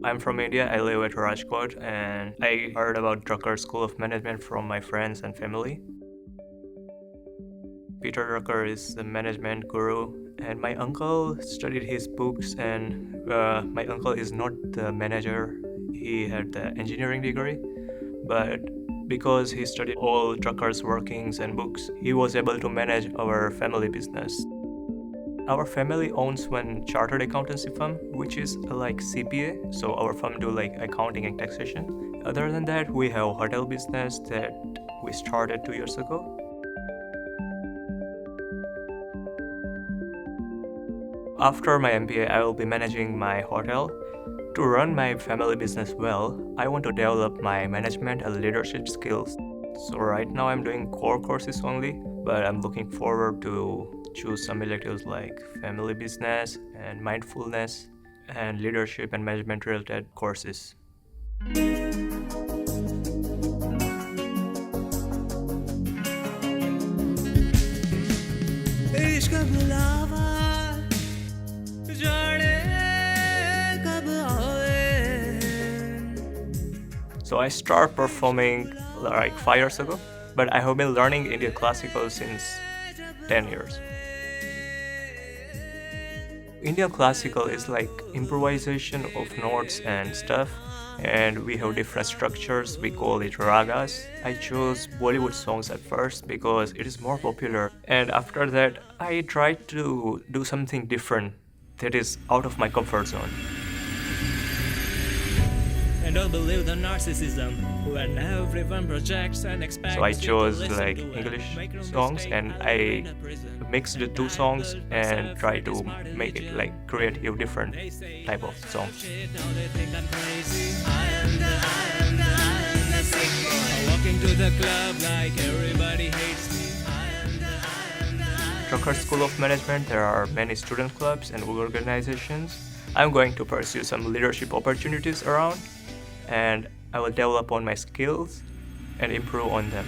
I'm from India. I live at Rajkot, and I heard about Drucker School of Management from my friends and family. Peter Drucker is the management guru, and my uncle studied his books. And my uncle is not the manager; he had the engineering degree, but because he studied all Drucker's workings and books, he was able to manage our family business. Our family owns one chartered accountancy firm, which is like CPA. So our firm do like accounting and taxation. Other than that, we have hotel business that we started 2 years ago. After my MBA, I will be managing my hotel. To run my family business well, I want to develop my management and leadership skills. So right now I'm doing core courses only, but I'm looking forward to choose some electives like family business and mindfulness and leadership and management related courses. इश्क बुलावा जाने कब आए. So I started performing like 5 years ago, but I have been learning Indian classical since 10 years. Indian classical is like improvisation of notes and stuff, and we have different structures. We call it ragas. I chose Bollywood songs at first because it is more popular, and after that, I tried to do something different that is out of my comfort zone. And don't believe the narcissism when everyone projects and expects. So I you to chose listen like to it. English Make no songs, mistake, and I'm I in a prison. mixed the two songs and try to make it like creative different type of songs. Shit, now they think I'm crazy. I am the sick boy. Walking to the club like everybody hates me. I am the Drucker School of Management, there are many student clubs and organizations. I'm going to pursue some leadership opportunities around, and I will develop on my skills and improve on them.